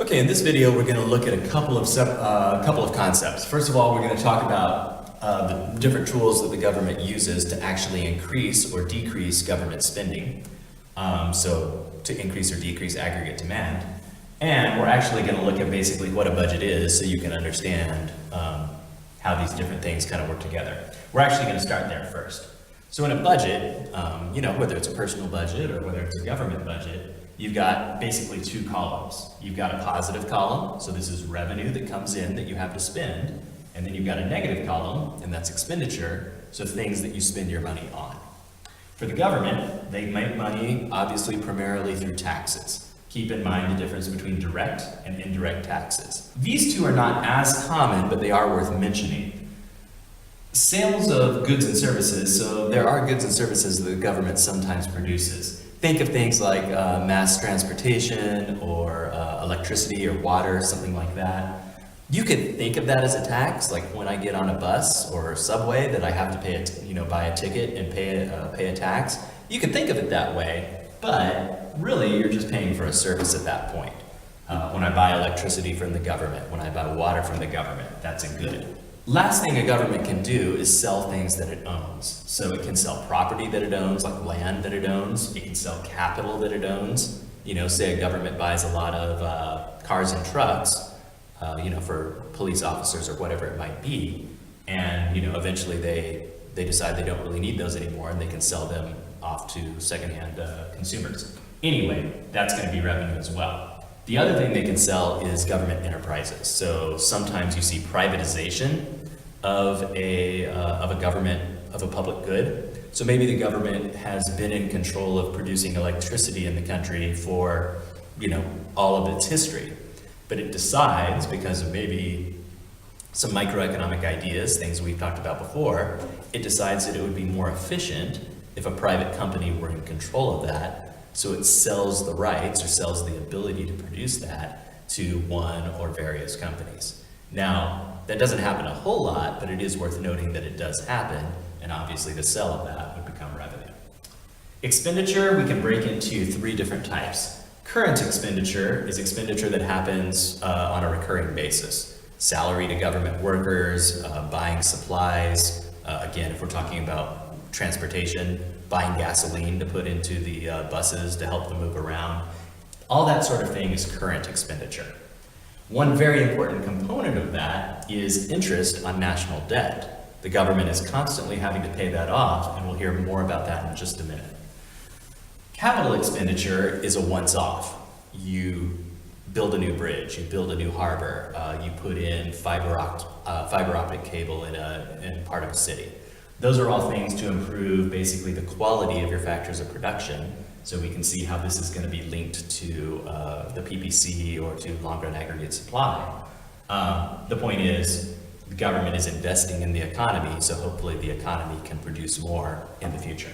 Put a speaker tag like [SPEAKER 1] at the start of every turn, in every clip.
[SPEAKER 1] Okay, in this video, we're going to look at a couple of concepts. First of all, we're going to talk about the different tools that the government uses to actually increase or decrease government spending. So to increase or decrease aggregate demand. And we're actually going to look at basically what a budget is so you can understand how these different things kind of work together. We're actually going to start there first. So in a budget, whether it's a personal budget or whether it's a government budget, you've got basically two columns. You've got a positive column, so this is revenue that comes in that you have to spend, and then you've got a negative column, and that's expenditure, so things that you spend your money on. For the government, they make money obviously primarily through taxes. Keep in mind the difference between direct and indirect taxes. These two are not as common, but they are worth mentioning. Sales of goods and services, so there are goods and services that the government sometimes produces. Think of things like mass transportation or electricity or water, something like that. You could think of that as a tax, like when I get on a bus or subway that I have to pay buy a ticket and pay a tax. You can think of it that way, but really you're just paying for a service at that point. When I buy electricity from the government, when I buy water from the government, that's a good. Last thing a government can do is sell things that it owns. So it can sell property that it owns, like land that it owns. It can sell capital that it owns. Say a government buys a lot of cars and trucks, for police officers or whatever it might be. And, eventually they decide they don't really need those anymore and they can sell them off to secondhand consumers. Anyway, that's going to be revenue as well. The other thing they can sell is government enterprises. So sometimes you see privatization of a public good. So maybe the government has been in control of producing electricity in the country for, all of its history. But it decides, because of maybe some microeconomic ideas, things we've talked about before, it decides that it would be more efficient if a private company were in control of that. So it sells the rights or sells the ability to produce that to one or various companies. Now, that doesn't happen a whole lot, but it is worth noting that it does happen, and obviously the sale of that would become revenue. Expenditure, we can break into three different types. Current expenditure is expenditure that happens on a recurring basis. Salary to government workers, buying supplies, again, if we're talking about transportation, buying gasoline to put into the buses to help them move around. All that sort of thing is current expenditure. One very important component of that is interest on national debt. The government is constantly having to pay that off, and we'll hear more about that in just a minute. Capital expenditure is a once-off. You build a new bridge, you build a new harbor, you put in fiber optic cable in part of a city. Those are all things to improve basically the quality of your factors of production. So we can see how this is going to be linked to the PPC or to long-run aggregate supply. The point is, the government is investing in the economy, so hopefully the economy can produce more in the future.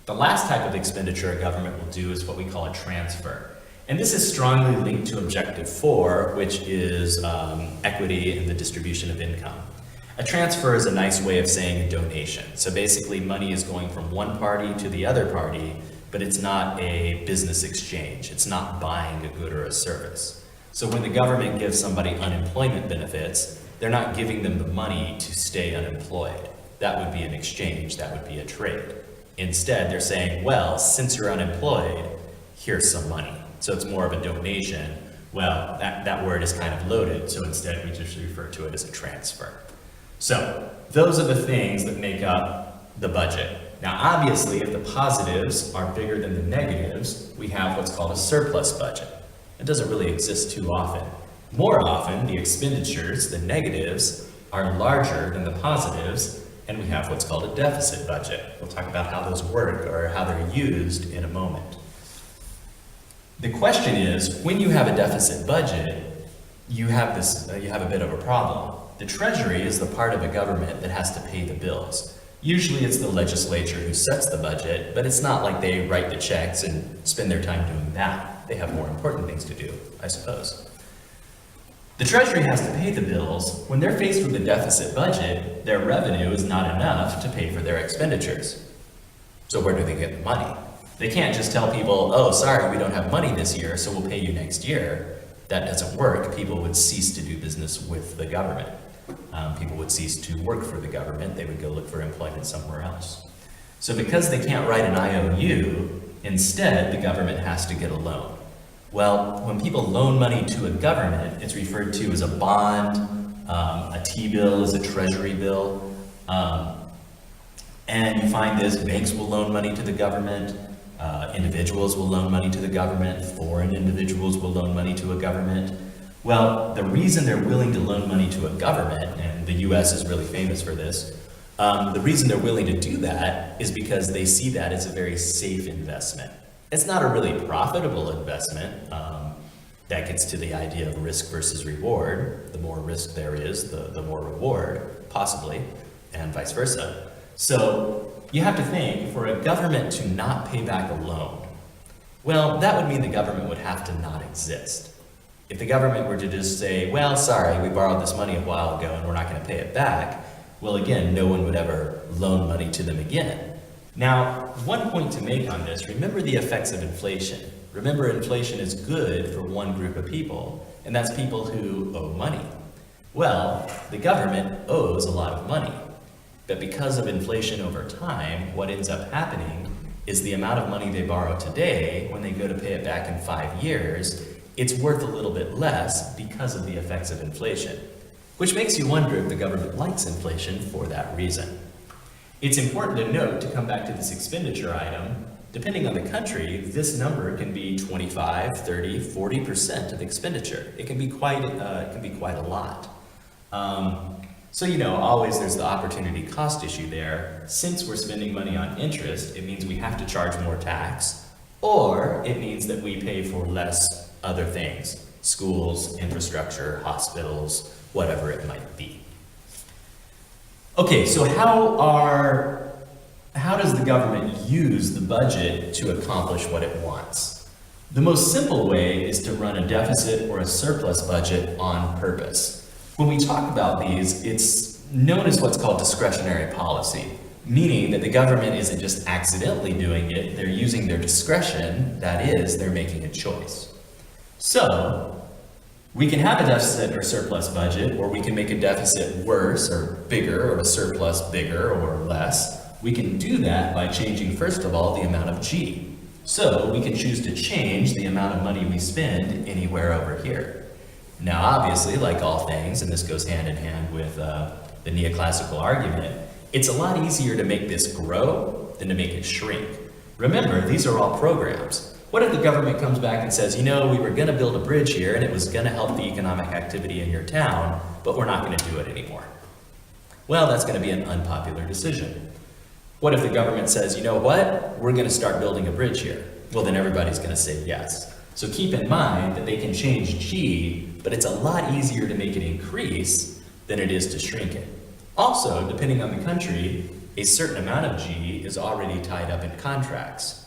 [SPEAKER 1] The last type of expenditure a government will do is what we call a transfer. And this is strongly linked to Objective 4, which is equity and the distribution of income. A transfer is a nice way of saying a donation. So basically money is going from one party to the other party, but it's not a business exchange. It's not buying a good or a service. So when the government gives somebody unemployment benefits, they're not giving them the money to stay unemployed. That would be an exchange, that would be a trade. Instead, they're saying, well, since you're unemployed, here's some money. So it's more of a donation. Well, that word is kind of loaded, so instead we just refer to it as a transfer. So those are the things that make up the budget. Now, obviously, if the positives are bigger than the negatives, we have what's called a surplus budget. It doesn't really exist too often. More often, the expenditures, the negatives, are larger than the positives, and we have what's called a deficit budget. We'll talk about how those work or how they're used in a moment. The question is, when you have a deficit budget, you have a bit of a problem. The Treasury is the part of the government that has to pay the bills. Usually it's the legislature who sets the budget, but it's not like they write the checks and spend their time doing that. They have more important things to do, I suppose. The Treasury has to pay the bills. When they're faced with a deficit budget, their revenue is not enough to pay for their expenditures. So where do they get the money? They can't just tell people, oh, sorry, we don't have money this year, so we'll pay you next year. that doesn't work, people would cease to do business with the government. People would cease to work for the government. They would go look for employment somewhere else. So because they can't write an IOU, instead the government has to get a loan. Well, when people loan money to a government, it's referred to as a bond, a T-bill is a treasury bill, and you find this, banks will loan money to the government, individuals will loan money to the government, foreign individuals will loan money to a government. Well, the reason they're willing to loan money to a government, and the US is really famous for this, the reason they're willing to do that is because they see that as a very safe investment. It's not a really profitable investment. That gets to the idea of risk versus reward. The more risk there is, the more reward, possibly, and vice versa. So you have to think, for a government to not pay back a loan, well, that would mean the government would have to not exist. If the government were to just say, well, sorry, we borrowed this money a while ago and we're not going to pay it back, well, again, no one would ever loan money to them again. Now, one point to make on this, remember the effects of inflation. Remember, inflation is good for one group of people, and that's people who owe money. Well, the government owes a lot of money, but because of inflation over time, what ends up happening is the amount of money they borrow today, when they go to pay it back in 5 years, it's worth a little bit less because of the effects of inflation, which makes you wonder if the government likes inflation for that reason. It's important to note, to come back to this expenditure item, depending on the country, this number can be 25, 30, 40% of expenditure. It can be quite a lot. So, always there's the opportunity cost issue there. Since we're spending money on interest, it means we have to charge more tax, or it means that we pay for less other things, schools, infrastructure, hospitals, whatever it might be. Okay, so how does the government use the budget to accomplish what it wants? The most simple way is to run a deficit or a surplus budget on purpose. When we talk about these, it's known as what's called discretionary policy, meaning that the government isn't just accidentally doing it, they're using their discretion, that is, they're making a choice. So, we can have a deficit or surplus budget, or we can make a deficit worse or bigger, or a surplus bigger or less. We can do that by changing, first of all, the amount of G. So we can choose to change the amount of money we spend anywhere over here. Now, obviously, like all things, and this goes hand in hand with the neoclassical argument, it's a lot easier to make this grow than to make it shrink. Remember, these are all programs. What if the government comes back and says, we were going to build a bridge here and it was going to help the economic activity in your town, but we're not going to do it anymore? Well, that's going to be an unpopular decision. What if the government says, we're going to start building a bridge here? Well, then everybody's going to say yes. So keep in mind that they can change G, but it's a lot easier to make it increase than it is to shrink it. Also, depending on the country, a certain amount of G is already tied up in contracts.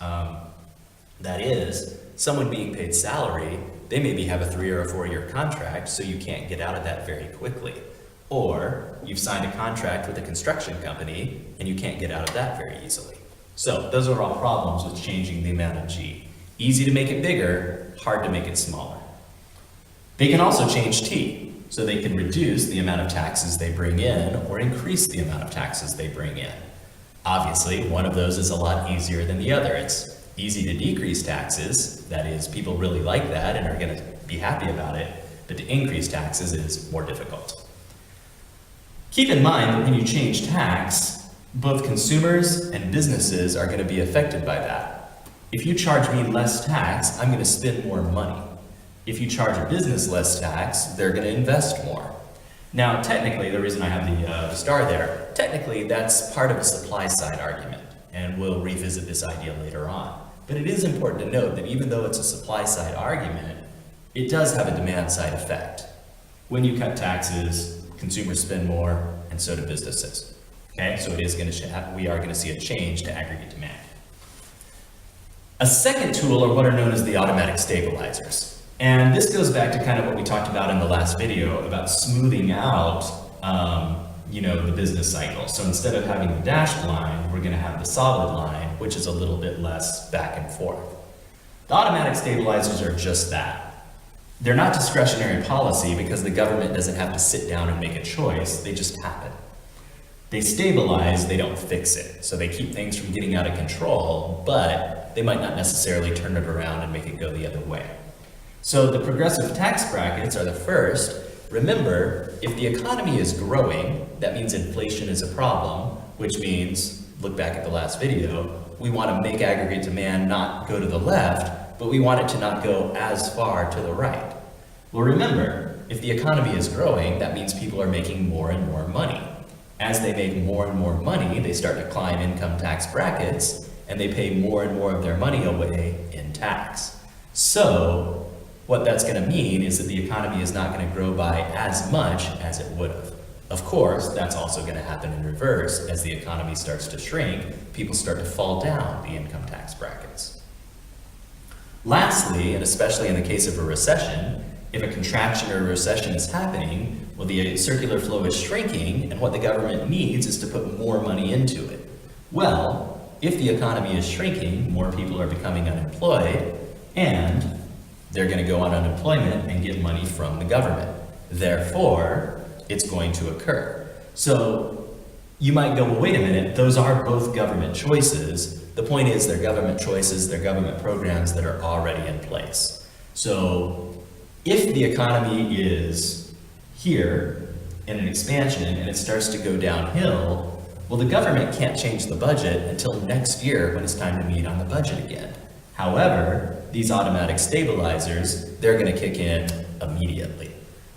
[SPEAKER 1] That is, someone being paid salary, they maybe have a 3 or a 4 year contract, so you can't get out of that very quickly. Or you've signed a contract with a construction company and you can't get out of that very easily. So those are all problems with changing the amount of G. Easy to make it bigger, hard to make it smaller. They can also change T, so they can reduce the amount of taxes they bring in or increase the amount of taxes they bring in. Obviously, one of those is a lot easier than the other. It's easy to decrease taxes, that is, people really like that and are going to be happy about it, but to increase taxes is more difficult. Keep in mind that when you change tax, both consumers and businesses are going to be affected by that. If you charge me less tax, I'm going to spend more money. If you charge a business less tax, they're going to invest more. Now, technically, the reason I have the star there, technically that's part of a supply side argument, and we'll revisit this idea later on. But it is important to note that even though it's a supply side argument, it does have a demand side effect. When you cut taxes, consumers spend more, and so do businesses. Okay, so we are going to see a change to aggregate demand. A second tool are what are known as the automatic stabilizers. And this goes back to kind of what we talked about in the last video about smoothing out the business cycle. So instead of having the dashed line, we're going to have the solid line, which is a little bit less back and forth. The automatic stabilizers are just that. They're not discretionary policy because the government doesn't have to sit down and make a choice, they just happen. They stabilize, they don't fix it. So they keep things from getting out of control, but they might not necessarily turn it around and make it go the other way. So the progressive tax brackets are the first. Remember, if the economy is growing, that means inflation is a problem, which means, look back at the last video, we want to make aggregate demand not go to the left, but we want it to not go as far to the right. Well, remember, if the economy is growing, that means people are making more and more money. As they make more and more money, they start to climb income tax brackets, and they pay more and more of their money away in tax. So, what that's going to mean is that the economy is not going to grow by as much as it would have. Of course, that's also going to happen in reverse. As the economy starts to shrink, people start to fall down the income tax brackets. Lastly, and especially in the case of a recession, if a contraction or a recession is happening, well, the circular flow is shrinking, and what the government needs is to put more money into it. Well, if the economy is shrinking, more people are becoming unemployed, and they're going to go on unemployment and get money from the government. Therefore, it's going to occur. So you might go, well, wait a minute, those are both government choices. The point is they're government choices, they're government programs that are already in place. So if the economy is here in an expansion and it starts to go downhill, well, the government can't change the budget until next year when it's time to meet on the budget again. However, these automatic stabilizers, they're going to kick in immediately.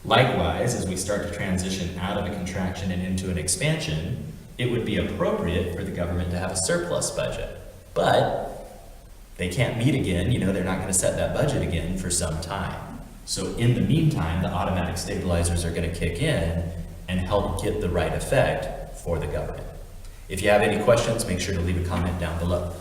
[SPEAKER 1] Likewise, as we start to transition out of a contraction and into an expansion, it would be appropriate for the government to have a surplus budget. But they can't meet again, they're not going to set that budget again for some time. So in the meantime, the automatic stabilizers are going to kick in and help get the right effect for the government. If you have any questions, make sure to leave a comment down below.